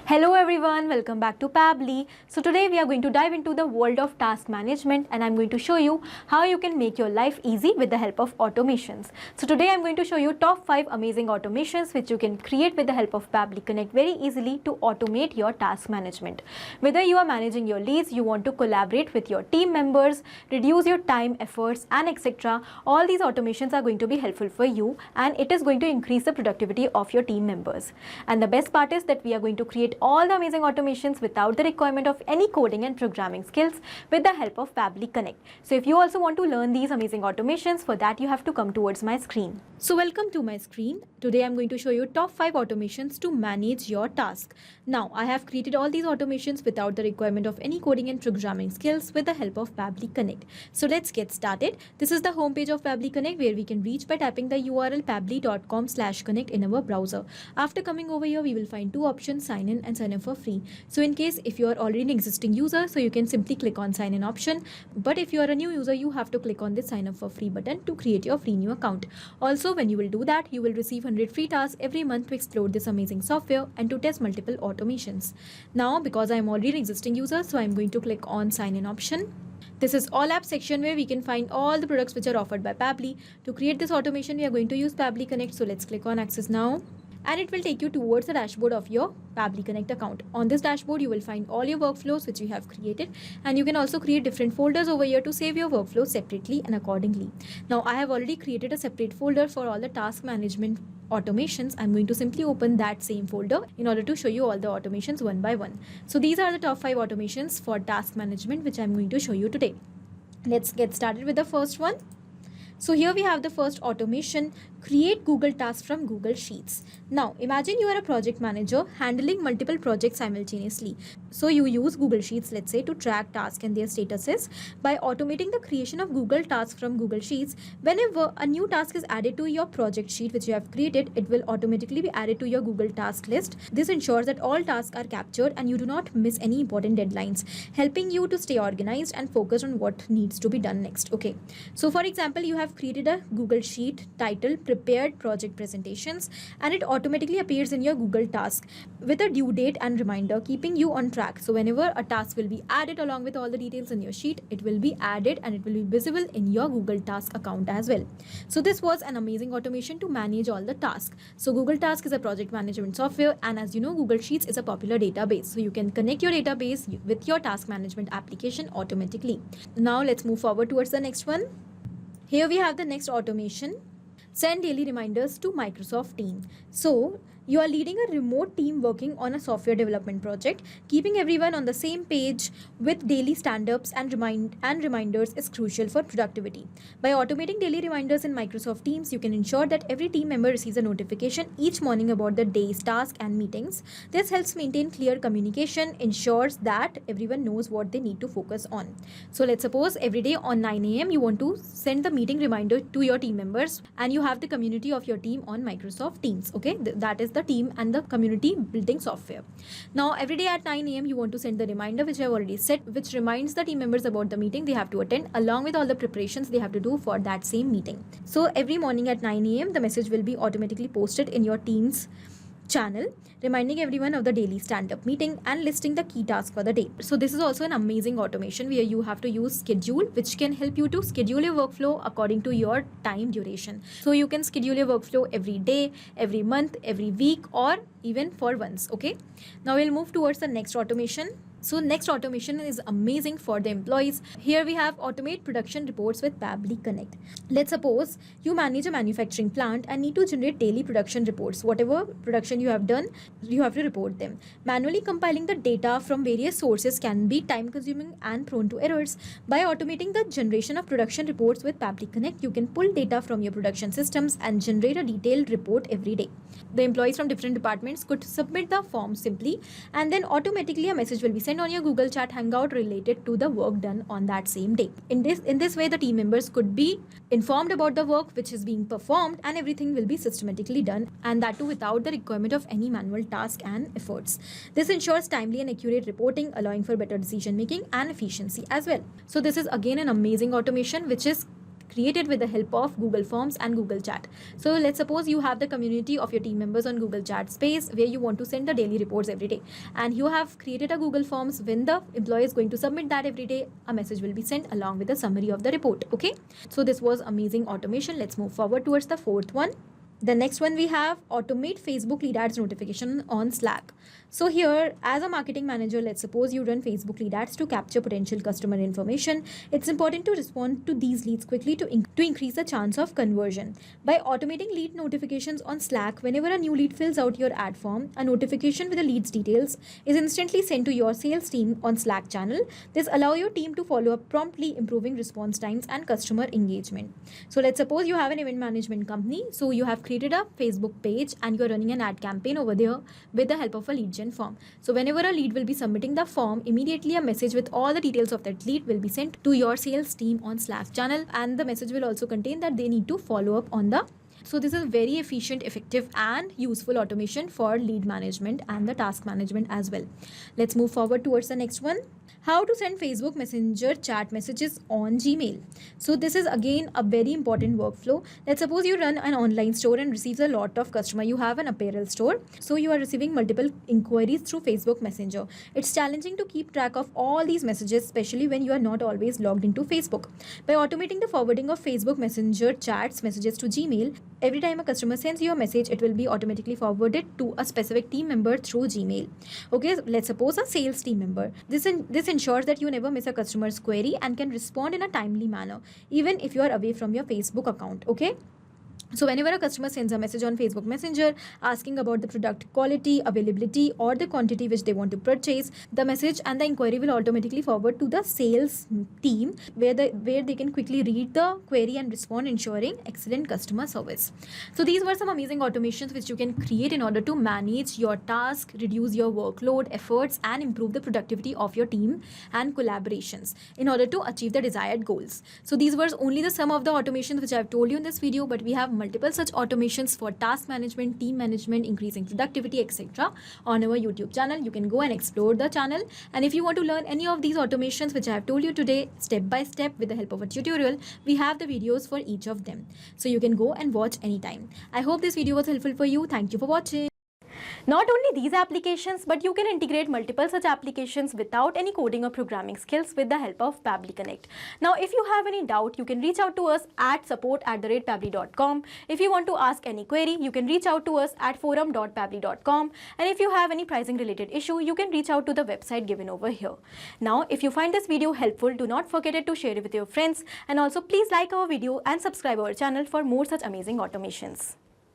Hello everyone, welcome back to Pabbly. So today we are going to dive into the world of task management and I'm going to show you how you can make your life easy with the help of automations. So today I'm going to show you top 5 amazing automations which you can create with the help of Pabbly Connect very easily to automate your task management. Whether you are managing your leads, you want to collaborate with your team members, reduce your time, efforts and etc. All these automations are going to be helpful for you and it is going to increase the productivity of your team members. And the best part is that we are going to create all the amazing automations without the requirement of any coding and programming skills with the help of Pabbly Connect. So if you also want to learn these amazing automations, for that you have to come towards my screen. So welcome to my screen. Today I'm going to show you top 5 automations to manage your task. Now I have created all these automations without the requirement of any coding and programming skills with the help of Pabbly Connect. So let's get started. This is the homepage of Pabbly Connect where we can reach by tapping the URL pabbly.com/connect in our browser. After coming over here, we will find two options, sign in and sign up for free. So in case if you are already an existing user, so you can simply click on sign in option. But if you are a new user, you have to click on this sign up for free button to create your free new account. Also, when you will do that, you will receive 100 free tasks every month to explore this amazing software and to test multiple automations. Now, because I am already an existing user, so I am going to click on sign in option. This is all apps section where we can find all the products which are offered by Pabbly. To create this automation, we are going to use Pabbly Connect. So let's click on access now. And it will take you towards the dashboard of your Pabbly Connect account. On this dashboard, you will find all your workflows which you have created, and you can also create different folders over here to save your workflows separately and accordingly. Now, I have already created a separate folder for all the task management automations. I'm going to simply open that same folder in order to show you all the automations one by one. So these are the top 5 automations for task management which I'm going to show you today. Let's get started with the first one. So here we have the first automation, create Google tasks from Google Sheets. Now imagine you are a project manager handling multiple projects simultaneously. So you use Google Sheets, let's say, to track tasks and their statuses. By automating the creation of Google tasks from Google Sheets, whenever a new task is added to your project sheet which you have created, it will automatically be added to your Google task list. This ensures that all tasks are captured and you do not miss any important deadlines, helping you to stay organized and focused on what needs to be done next. Okay, so for example, you have created a Google Sheet titled Prepared Project Presentations, and it automatically appears in your Google task with a due date and reminder, keeping you on track. So whenever a task will be added along with all the details in your sheet, it will be added and it will be visible in your Google Task account as well. So this was an amazing automation to manage all the tasks. So Google Task is a project management software, and as you know, Google Sheets is a popular database. So you can connect your database with your task management application automatically. Now let's move forward towards the next one. Here we have the next automation, send daily reminders to Microsoft Teams. So you are leading a remote team working on a software development project. Keeping everyone on the same page with daily stand-ups and reminders is crucial for productivity. By automating daily reminders in Microsoft Teams, you can ensure that every team member receives a notification each morning about the day's task and meetings. This helps maintain clear communication, ensures that everyone knows what they need to focus on. So let's suppose every day on 9 a.m. you want to send the meeting reminder to your team members, and you have the community of your team on Microsoft Teams. Okay, that is the team and the community building software. Now every day at 9 a.m. you want to send the reminder which I have already set, which reminds the team members about the meeting they have to attend along with all the preparations they have to do for that same meeting. So every morning at 9 a.m. the message will be automatically posted in your Teams channel, reminding everyone of the daily stand-up meeting and listing the key tasks for the day. So this is also an amazing automation where you have to use schedule, which can help you to schedule your workflow according to your time duration. So you can schedule your workflow every day, every month, every week, or even for once. Okay, now we'll move towards the next automation. So next automation is amazing for the employees. Here we have automate production reports with Pabbly Connect. Let's suppose you manage a manufacturing plant and need to generate daily production reports. Whatever production you have done, you have to report them. Manually compiling the data from various sources can be time consuming and prone to errors. By automating the generation of production reports with Pabbly Connect, you can pull data from your production systems and generate a detailed report every day. The employees from different departments could submit the form simply, and then automatically a message will be sent on your Google Chat Hangout related to the work done on that same day. In this way, the team members could be informed about the work which is being performed, and everything will be systematically done, and that too without the requirement of any manual task and efforts. This ensures timely and accurate reporting, allowing for better decision making and efficiency as well. So this is again an amazing automation which is created with the help of Google Forms and Google Chat. So let's suppose you have the community of your team members on Google Chat space where you want to send the daily reports every day, and you have created a Google Forms. When the employee is going to submit that every day, a message will be sent along with a summary of the report. Okay, so this was amazing automation. Let's move forward towards the fourth one. The next one we have automate Facebook lead ads notification on Slack. So here, as a marketing manager, let's suppose you run Facebook lead ads to capture potential customer information. It's important to respond to these leads quickly to increase the chance of conversion. By automating lead notifications on Slack, whenever a new lead fills out your ad form, a notification with the lead's details is instantly sent to your sales team on Slack channel. This allows your team to follow up promptly, improving response times and customer engagement. So let's suppose you have an event management company. So you have created a Facebook page and you're running an ad campaign over there with the help of a lead gen form. So whenever a lead will be submitting the form, immediately a message with all the details of that lead will be sent to your sales team on Slack channel, and the message will also contain that they need to follow up on the. So this is very efficient, effective and useful automation for lead management and the task management as well. Let's move forward towards the next one. How to send Facebook Messenger chat messages on Gmail. So this is again a very important workflow. Let's suppose you run an online store and receives a lot of customer. You have an apparel store. So you are receiving multiple inquiries through Facebook Messenger. It's challenging to keep track of all these messages, especially when you are not always logged into Facebook. By automating the forwarding of Facebook Messenger chats messages to Gmail, every time a customer sends you a message, it will be automatically forwarded to a specific team member through Gmail. Okay, let's suppose a sales team member. This ensures that you never miss a customer's query and can respond in a timely manner, even if you are away from your Facebook account. Okay. So whenever a customer sends a message on Facebook Messenger asking about the product quality, availability or the quantity which they want to purchase, the message and the inquiry will automatically forward to the sales team where they can quickly read the query and respond, ensuring excellent customer service. So these were some amazing automations which you can create in order to manage your task, reduce your workload, efforts and improve the productivity of your team and collaborations in order to achieve the desired goals. So these were only the some of the automations which I have told you in this video, but we have multiple such automations for task management, team management, increasing productivity, etc. on our YouTube channel. You can go and explore the channel, and if you want to learn any of these automations which I have told you today step by step with the help of a tutorial, we have the videos for each of them, so you can go and watch anytime. I hope this video was helpful for you. Thank you for watching. Not only these applications, but you can integrate multiple such applications without any coding or programming skills with the help of Pabbly Connect. Now, if you have any doubt, you can reach out to us at support@pabbly.com. If you want to ask any query, you can reach out to us at forum.pabbly.com. And if you have any pricing related issue, you can reach out to the website given over here. Now, if you find this video helpful, do not forget to share it with your friends. And also please like our video and subscribe our channel for more such amazing automations.